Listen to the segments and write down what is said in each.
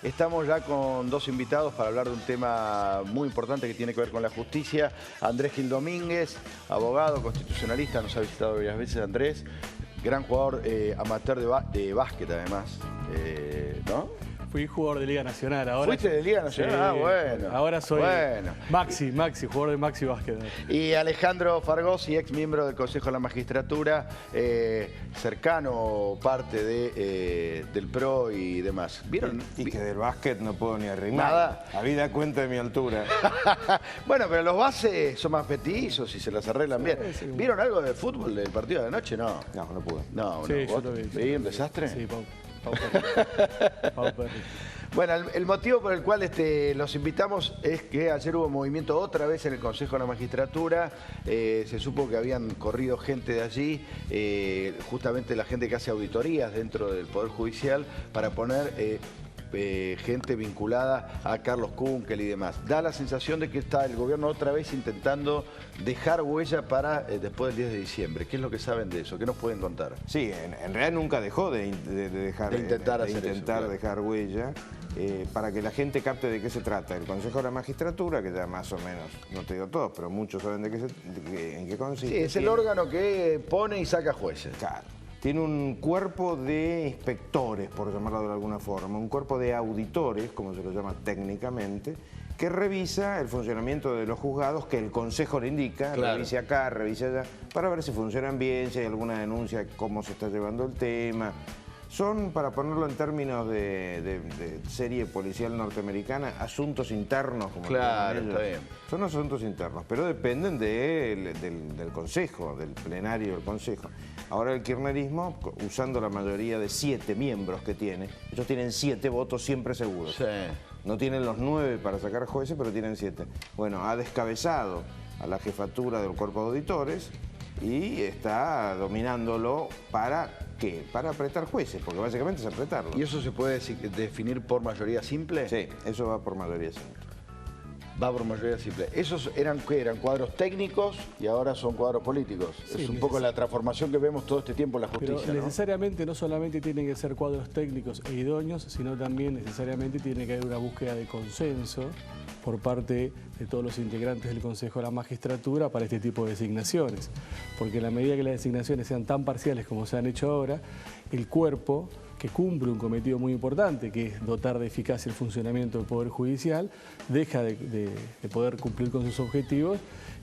Estamos ya con dos invitados para hablar de un tema muy importante que tiene que ver con la justicia. Andrés Gil Domínguez, abogado, constitucionalista, nos ha visitado varias veces. Andrés, gran jugador amateur de básquet además, ¿no? Fui jugador de Liga Nacional. Ahora ¿Fuiste de Liga Nacional? Sí, Ah, bueno. Ahora soy bueno. Maxi, jugador de Maxi Básquet. Y Alejandro Fargosi, ex miembro del Consejo de la Magistratura, cercano parte del PRO y demás. ¿Vieron? Y que del básquet no puedo ni arrimar. Nada. Habida cuenta de mi altura. Bueno, pero los bases son más petizos y se las arreglan bien. Sí, ¿Vieron algo del fútbol del partido de anoche? No. No pude. No, Sí, no. yo ¿Vos? lo vi. ¿Vi un desastre? Sí, Pau Perry. Bueno, el motivo por el cual los invitamos es que ayer hubo movimiento otra vez en el Consejo de la Magistratura. Se supo que habían corrido gente de allí, justamente la gente que hace auditorías dentro del Poder Judicial, para poner gente vinculada a Carlos Kunkel y demás. Da la sensación de que está el gobierno otra vez intentando dejar huella para después del 10 de diciembre. ¿Qué es lo que saben de eso? ¿Qué nos pueden contar? Sí, en realidad nunca dejó de intentar dejar huella. Para que la gente capte de qué se trata. El Consejo de la Magistratura, que ya más o menos, no te digo todos, pero muchos saben en qué consiste. Sí, es el órgano que pone y saca jueces. Claro. Tiene un cuerpo de inspectores, por llamarlo de alguna forma, un cuerpo de auditores, como se lo llama técnicamente, que revisa el funcionamiento de los juzgados que el Consejo le indica, claro. Revise acá, revise allá, para ver si funcionan bien, si hay alguna denuncia, cómo se está llevando el tema. Son, para ponerlo en términos de serie policial norteamericana, asuntos internos, como claro, ellos. Está bien. Son asuntos internos, pero dependen del Consejo, del plenario del Consejo. Ahora el kirchnerismo, usando la mayoría de 7 miembros que tiene, ellos tienen 7 votos siempre seguros. Sí. No tienen los 9 para sacar jueces, pero tienen 7. Bueno, ha descabezado a la jefatura del cuerpo de auditores y está dominándolo para... ¿Qué? Para apretar jueces, porque básicamente es apretarlos. ¿Y eso se puede definir por mayoría simple? Sí, eso va por mayoría simple. Va por mayoría simple. ¿Esos eran qué? ¿Eran cuadros técnicos y ahora son cuadros políticos? Sí, es un poco la transformación que vemos todo este tiempo en la justicia, pero ¿no? necesariamente no solamente tienen que ser cuadros técnicos e idóneos, sino también necesariamente tiene que haber una búsqueda de consenso por parte de todos los integrantes del Consejo de la Magistratura para este tipo de designaciones. Porque en la medida que las designaciones sean tan parciales como se han hecho ahora, el cuerpo, que cumple un cometido muy importante, que es dotar de eficacia el funcionamiento del Poder Judicial, deja de poder cumplir con sus objetivos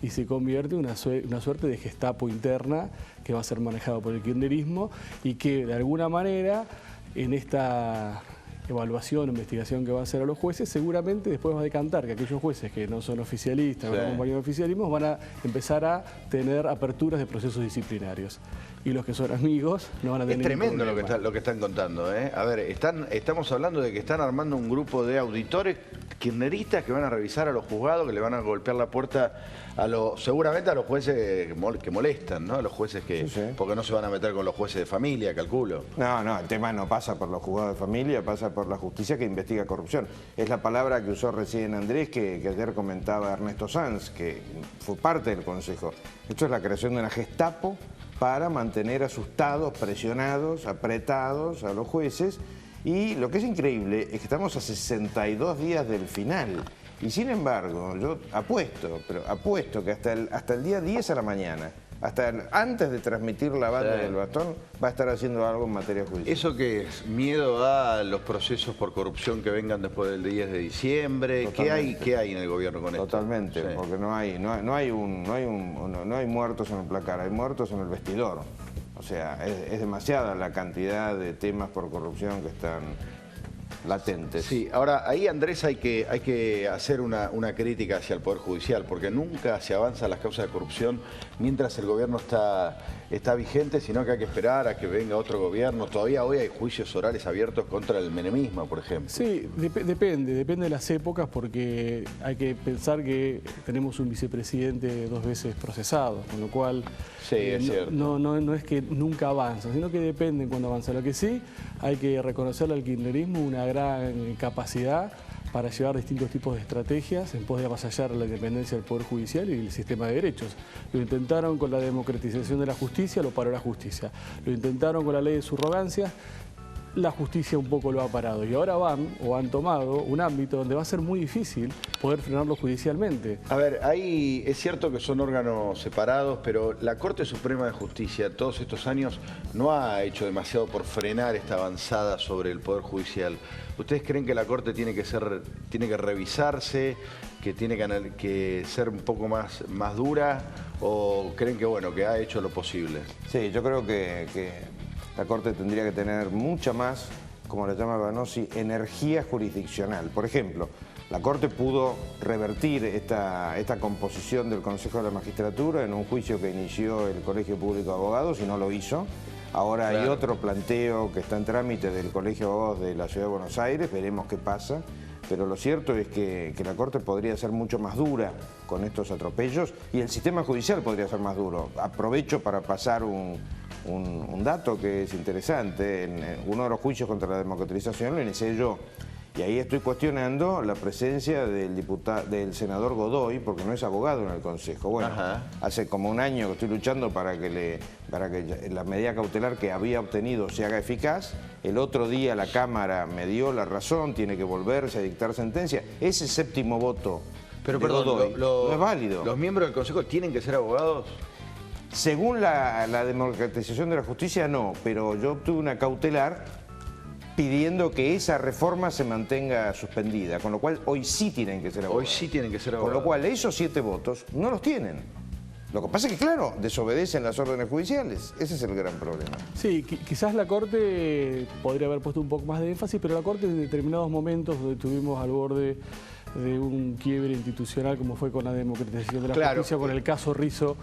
y se convierte en una suerte de gestapo interna que va a ser manejado por el kirchnerismo y que de alguna manera en esta evaluación o investigación que va a hacer a los jueces, seguramente después va a decantar que aquellos jueces que no son oficialistas, no acompañan de oficialismo, van a empezar a tener aperturas de procesos disciplinarios. Y los que son amigos no van a tener ningún problema. Es tremendo lo que están contando, ¿eh? A ver, estamos hablando de que están armando un grupo de auditores kirchneristas que van a revisar a los juzgados, que le van a golpear la puerta seguramente a los jueces que molestan, ¿no? A los jueces que... Sí. Porque no se van a meter con los jueces de familia, calculo. No, el tema no pasa por los juzgados de familia, pasa por la justicia que investiga corrupción. Es la palabra que usó recién Andrés, que ayer comentaba Ernesto Sanz, que fue parte del Consejo. Esto es la creación de una Gestapo para mantener asustados, presionados, apretados a los jueces. Y lo que es increíble es que estamos a 62 días del final. Y sin embargo, yo apuesto que hasta el día 10 a la mañana, antes de transmitir la banda del bastón, va a estar haciendo algo en materia judicial. ¿Eso qué es? ¿Miedo a los procesos por corrupción que vengan después del 10 de diciembre? ¿Qué hay en el gobierno con esto? Totalmente, sí. Porque no hay muertos en el placar, hay muertos en el vestidor. O sea, es demasiada la cantidad de temas por corrupción que están latentes. Sí, ahora ahí, Andrés, hay que hacer una crítica hacia el Poder Judicial, porque nunca se avanza las causas de corrupción mientras el gobierno está vigente, sino que hay que esperar a que venga otro gobierno. Todavía hoy hay juicios orales abiertos contra el menemismo, por ejemplo. Sí, depende de las épocas, porque hay que pensar que tenemos un vicepresidente 2 veces procesado, con lo cual sí, es cierto. No es que nunca avanza, sino que depende cuando avanza. Lo que sí, hay que reconocerle al kirchnerismo una gran capacidad para llevar distintos tipos de estrategias en pos de avasallar la independencia del Poder Judicial y el sistema de derechos. Lo intentaron con la democratización de la justicia, lo paró la justicia. Lo intentaron con la ley de subrogancia, la justicia un poco lo ha parado. Y ahora han tomado un ámbito donde va a ser muy difícil poder frenarlo judicialmente. A ver, ahí es cierto que son órganos separados, pero la Corte Suprema de Justicia todos estos años no ha hecho demasiado por frenar esta avanzada sobre el Poder Judicial. ¿Ustedes creen que la Corte tiene que revisarse, que tiene que ser un poco más dura, o creen que bueno, que ha hecho lo posible? Sí, yo creo que la Corte tendría que tener mucha más, como le llama Vanossi, energía jurisdiccional. Por ejemplo, la Corte pudo revertir esta composición del Consejo de la Magistratura en un juicio que inició el Colegio Público de Abogados y no lo hizo. Ahora hay otro planteo que está en trámite del Colegio de Abogados de la Ciudad de Buenos Aires, veremos qué pasa. Pero lo cierto es que la Corte podría ser mucho más dura con estos atropellos y el sistema judicial podría ser más duro. Aprovecho para pasar un dato que es interesante. En uno de los juicios contra la democratización lo inicié yo. Y ahí estoy cuestionando la presencia del senador Godoy, porque no es abogado en el Consejo. Bueno, hace como un año que estoy luchando para que la medida cautelar que había obtenido se haga eficaz. El otro día la Cámara me dio la razón, tiene que volverse a dictar sentencia. Ese séptimo voto de Godoy no es válido. ¿Los miembros del Consejo tienen que ser abogados? Según la democratización de la justicia, no, pero yo obtuve una cautelar pidiendo que esa reforma se mantenga suspendida, con lo cual hoy sí tienen que ser abogados. Hoy sí tienen que ser abogados. Con lo cual esos 7 votos no los tienen. Lo que pasa es que, claro, desobedecen las órdenes judiciales. Ese es el gran problema. Sí, quizás la Corte podría haber puesto un poco más de énfasis, pero la Corte en determinados momentos donde estuvimos al borde de un quiebre institucional como fue con la democratización de la justicia, con el caso Rizzo,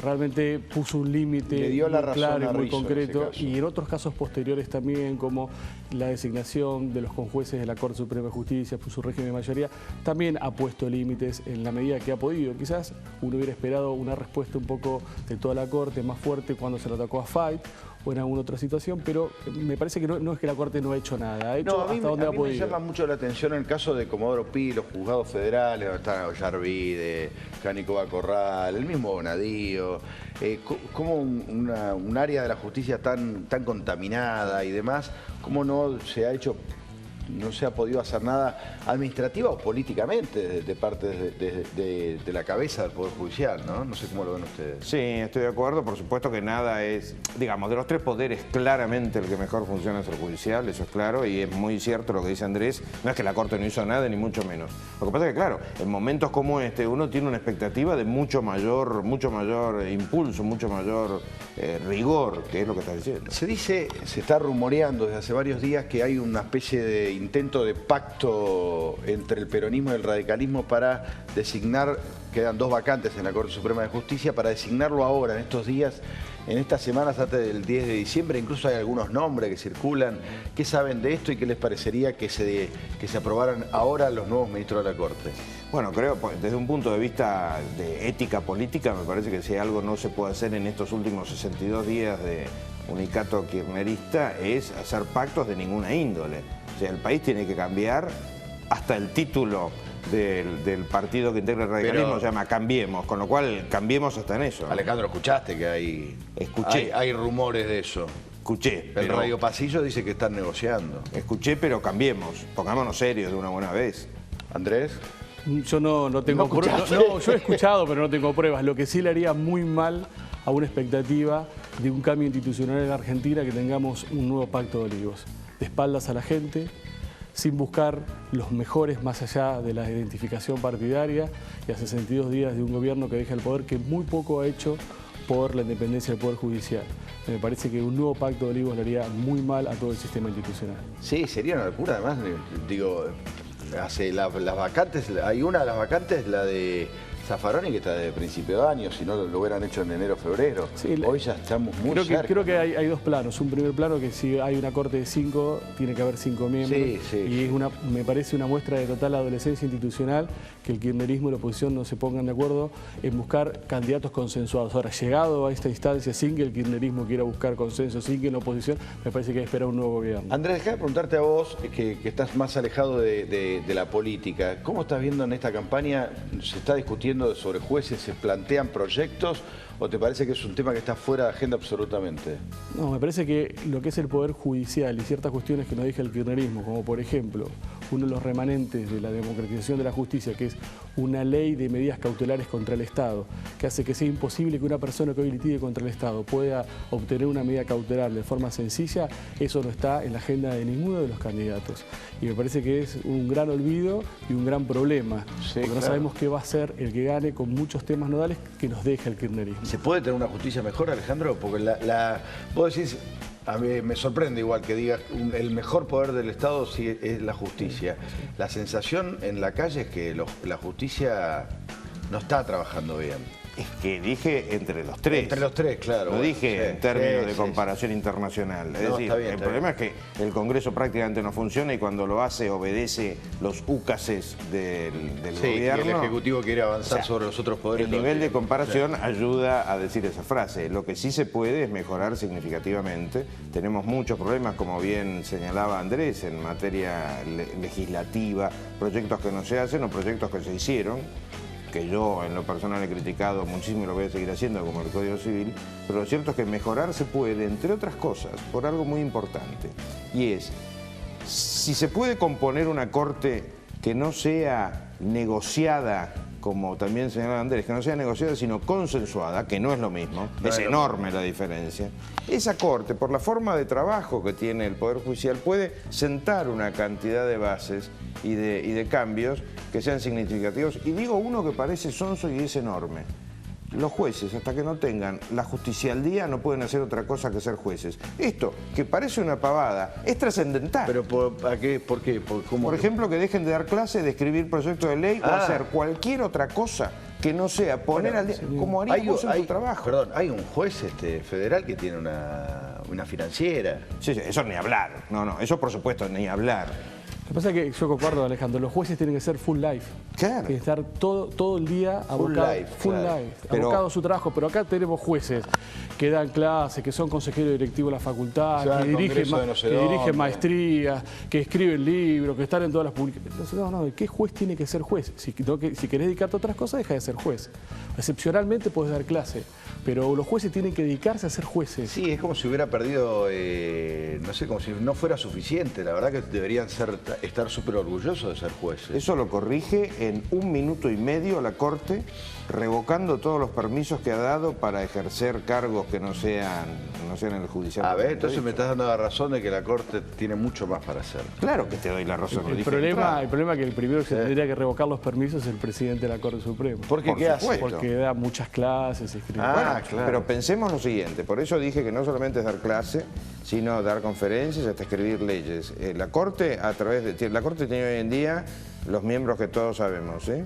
realmente puso un límite claro y muy concreto, y en otros casos posteriores también, como la designación de los conjueces de la Corte Suprema de Justicia por su régimen de mayoría, también ha puesto límites en la medida que ha podido. Quizás uno hubiera esperado una respuesta un poco de toda la Corte más fuerte cuando se lo atacó a Fait o en alguna otra situación, pero me parece que no es que la Corte no ha hecho nada, ha hecho hasta donde ha podido. A mí me llama mucho la atención el caso de Comodoro Pi, los juzgados federales, donde están Ollarvide, Cánico Corral, el mismo Bonadío, como un área de la justicia tan contaminada y demás, cómo no se ha podido hacer nada administrativa o políticamente de parte de la cabeza del Poder Judicial, ¿no? No sé cómo lo ven ustedes. Sí, estoy de acuerdo. Por supuesto que nada es, digamos, de los 3 poderes, claramente el que mejor funciona es el judicial, eso es claro, y es muy cierto lo que dice Andrés. No es que la Corte no hizo nada, ni mucho menos. Lo que pasa es que, claro, en momentos como este, uno tiene una expectativa de mucho mayor impulso, mucho mayor rigor, que es lo que está diciendo. Se está rumoreando desde hace varios días que hay una especie de intento de pacto entre el peronismo y el radicalismo para designar, quedan 2 vacantes en la Corte Suprema de Justicia, para designarlo ahora, en estos días, en estas semanas antes del 10 de diciembre. Incluso hay algunos nombres que circulan. ¿Qué saben de esto y qué les parecería que se aprobaran ahora los nuevos ministros de la Corte? Bueno, creo, desde un punto de vista de ética política, me parece que si algo no se puede hacer en estos últimos 62 días de unicato kirchnerista es hacer pactos de ninguna índole. O sea, el país tiene que cambiar, hasta el título del partido que integra el radicalismo se llama Cambiemos, con lo cual cambiemos hasta en eso. Alejandro, ¿escuchaste que hay rumores de eso? Escuché. El Radio Pasillo dice que están negociando. Escuché, pero cambiemos, pongámonos serios de una buena vez. ¿Andrés? Yo no tengo pruebas. No, yo he escuchado, pero no tengo pruebas. Lo que sí le haría muy mal a una expectativa de un cambio institucional en la Argentina, que tengamos un nuevo pacto de Olivos. De espaldas a la gente, sin buscar los mejores más allá de la identificación partidaria, y a 62 días de un gobierno que deja el poder, que muy poco ha hecho por la independencia del Poder Judicial. Me parece que un nuevo pacto de Olivos le haría muy mal a todo el sistema institucional. Sí, sería una locura. Además, digo, hace las vacantes, hay una de las vacantes, la de Zaffaroni, que está de principio de año, si no lo hubieran hecho en enero o febrero. Sí, hoy ya estamos muy cerca. Creo que hay 2 planos. Un primer plano, que si hay una corte de 5, tiene que haber 5 miembros. Y me parece una muestra de total adolescencia institucional que el kirchnerismo y la oposición no se pongan de acuerdo en buscar candidatos consensuados. Ahora, llegado a esta instancia, sin que el kirchnerismo quiera buscar consenso, sin que la oposición, me parece que hay que esperar un nuevo gobierno. Andrés, déjame preguntarte a vos, que estás más alejado de la política. ¿Cómo estás viendo en esta campaña? ¿Se está discutiendo sobre jueces? ¿Se plantean proyectos ¿O te parece que es un tema que está fuera de agenda absolutamente? No, me parece que lo que es el Poder Judicial y ciertas cuestiones que nos deja el kirchnerismo, como por ejemplo, uno de los remanentes de la democratización de la justicia, que es una ley de medidas cautelares contra el Estado, que hace que sea imposible que una persona que hoy litigue contra el Estado pueda obtener una medida cautelar de forma sencilla, eso no está en la agenda de ninguno de los candidatos. Y me parece que es un gran olvido y un gran problema, porque no sabemos qué va a ser el que gane con muchos temas nodales que nos deja el kirchnerismo. ¿Se puede tener una justicia mejor, Alejandro? Porque vos decís, a mí me sorprende igual que digas el mejor poder del Estado sí es la justicia. La sensación en la calle es que la justicia no está trabajando bien. Es que dije entre los tres. Entre los tres, claro. Lo bueno, dije en términos de comparación internacional. Es decir, el problema es que el Congreso prácticamente no funciona y cuando lo hace obedece los úcases del gobierno. Y el Ejecutivo quiere avanzar sobre los otros poderes. El nivel de comparación ayuda a decir esa frase. Lo que sí se puede es mejorar significativamente. Tenemos muchos problemas, como bien señalaba Andrés, en materia legislativa, proyectos que no se hacen o proyectos que se hicieron, que yo en lo personal he criticado muchísimo y lo voy a seguir haciendo, como el Código Civil, pero lo cierto es que mejorar se puede, entre otras cosas, por algo muy importante, y es, si se puede componer una corte que no sea negociada, como también señalaba Andrés, que no sea negociada sino consensuada, que no es lo mismo, es enorme la diferencia. Esa corte, por la forma de trabajo que tiene el Poder Judicial, puede sentar una cantidad de bases y de cambios que sean significativos. Y digo uno que parece sonso y es enorme. Los jueces, hasta que no tengan la justicia al día, no pueden hacer otra cosa que ser jueces. Esto, que parece una pavada, es trascendental. ¿Pero por qué? Por ejemplo, que dejen de dar clase, de escribir proyectos de ley o hacer cualquier otra cosa que no sea poner al día, como haría vos en tu trabajo. Perdón, hay un juez federal que tiene una financiera. Sí, eso ni hablar. No, eso por supuesto ni hablar. Lo que pasa es que yo concuerdo, Alejandro, los jueces tienen que ser full life. Claro. Tienen que estar todo el día abocados a su trabajo. Pero acá tenemos jueces que dan clases, que son consejeros directivos de la facultad, que dirigen maestrías, que escriben libros, que están en todas las publicaciones. No, ¿qué juez tiene que ser juez? Si querés dedicarte a otras cosas, deja de ser juez. Excepcionalmente podés dar clase, pero los jueces tienen que dedicarse a ser jueces. Sí, es como si hubiera perdido, no sé, como si no fuera suficiente. La verdad que deberían estar súper orgullosos de ser jueces. Eso lo corrige en 1 minuto y medio la Corte, revocando todos los permisos que ha dado para ejercer cargos que no sean en el judicial. A ver, entonces me estás dando la razón de que la Corte tiene mucho más para hacer. Claro que te doy la razón. El problema es que el primero que se tendría que revocar los permisos es el presidente de la Corte Suprema. ¿Por qué? ¿Qué hace? Porque da muchas clases, escribe. Claro. Pero pensemos lo siguiente, por eso dije que no solamente es dar clase, sino dar conferencias hasta escribir leyes. La Corte, la Corte tiene hoy en día los miembros que todos sabemos, ¿sí?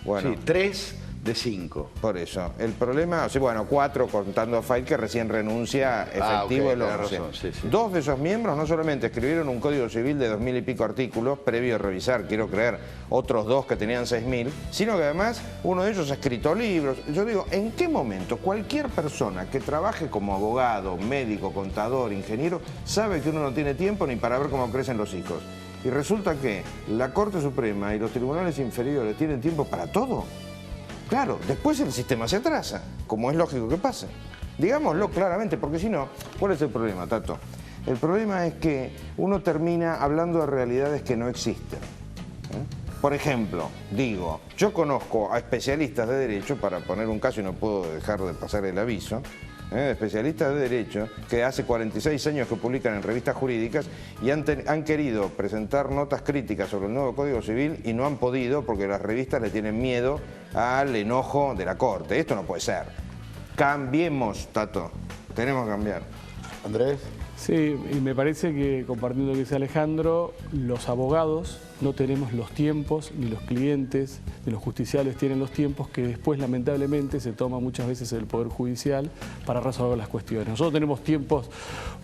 Bueno, sí, 3 de 5. Por eso. El problema, 4 contando a Fayt, que recién renuncia efectivo el 11. Sí. 2 de esos miembros no solamente escribieron un Código Civil de 2000 y pico artículos, previo a revisar, quiero creer, otros 2 que tenían 6000, sino que además uno de ellos ha escrito libros. Yo digo, ¿en qué momento cualquier persona que trabaje como abogado, médico, contador, ingeniero, sabe que uno no tiene tiempo ni para ver cómo crecen los hijos? Y resulta que la Corte Suprema y los tribunales inferiores tienen tiempo para todo. Claro, después el sistema se atrasa, como es lógico que pase. Digámoslo claramente, porque si no, ¿cuál es el problema, Tato? El problema es que uno termina hablando de realidades que no existen. Por ejemplo, yo conozco a especialistas de derecho, para poner un caso y no puedo dejar de pasar el aviso, especialistas de derecho que hace 46 años que publican en revistas jurídicas y han querido presentar notas críticas sobre el nuevo Código Civil y no han podido porque las revistas le tienen miedo al enojo de la Corte. Esto no puede ser. Cambiemos, Tato. Tenemos que cambiar. Andrés. Sí, y me parece que, compartiendo lo que dice Alejandro, los abogados no tenemos los tiempos, ni los clientes, ni los justiciales tienen los tiempos que después, lamentablemente, se toma muchas veces el Poder Judicial para resolver las cuestiones. Nosotros tenemos tiempos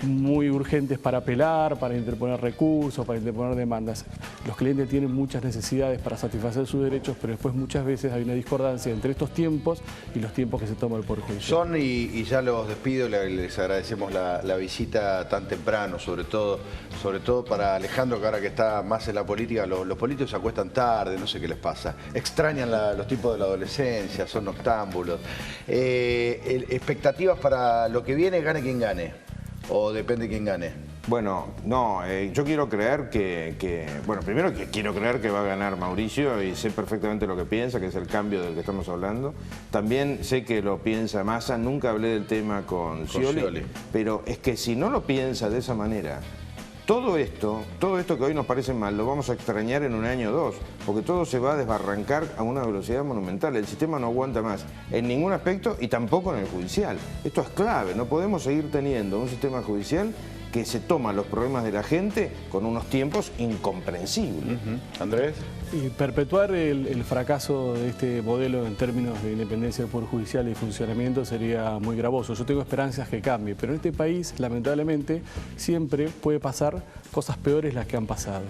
muy urgentes para apelar, para interponer recursos, para interponer demandas. Los clientes tienen muchas necesidades para satisfacer sus derechos, pero después muchas veces hay una discordancia entre estos tiempos y los tiempos que se toma el Poder Judicial. Y ya los despido, les agradecemos la visita cuesta tan temprano, sobre todo para Alejandro, que ahora que está más en la política, los políticos se acuestan tarde, no sé qué les pasa. Extrañan los tiempos de la adolescencia, son noctámbulos. ¿Expectativas para lo que viene, gane quien gane? ¿O depende quién gane? Bueno, no, yo quiero creer bueno, primero que quiero creer que va a ganar Mauricio y sé perfectamente lo que piensa, que es el cambio del que estamos hablando. También sé que lo piensa Massa, nunca hablé del tema con Scioli, pero es que si no lo piensa de esa manera, todo esto que hoy nos parece mal, lo vamos a extrañar en un año o dos, porque todo se va a desbarrancar a una velocidad monumental. El sistema no aguanta más en ningún aspecto y tampoco en el judicial. Esto es clave, no podemos seguir teniendo un sistema judicial que se toma los problemas de la gente con unos tiempos incomprensibles. Andrés. Y perpetuar el fracaso de este modelo en términos de independencia del Poder Judicial y funcionamiento sería muy gravoso. Yo tengo esperanzas que cambie, pero en este país, lamentablemente, siempre puede pasar cosas peores las que han pasado.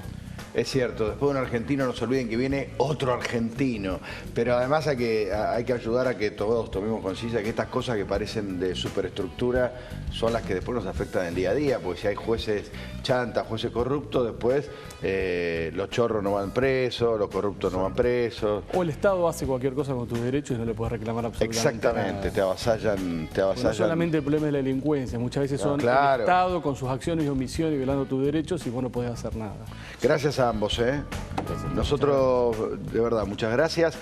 Es cierto, después de un argentino no se olviden que viene otro argentino, pero además hay que ayudar a que todos tomemos conciencia que estas cosas que parecen de superestructura son las que después nos afectan en el día a día, porque si hay jueces chantas, jueces corruptos, después los chorros no van presos, los corruptos no van presos. O el Estado hace cualquier cosa con tus derechos y no le puedes reclamar absolutamente nada. Te avasallan. No solamente el problema de la delincuencia, muchas veces son el Estado con sus acciones y omisiones violando tus derechos y vos no podés hacer nada. Gracias a ambos. Nosotros, de verdad, muchas gracias.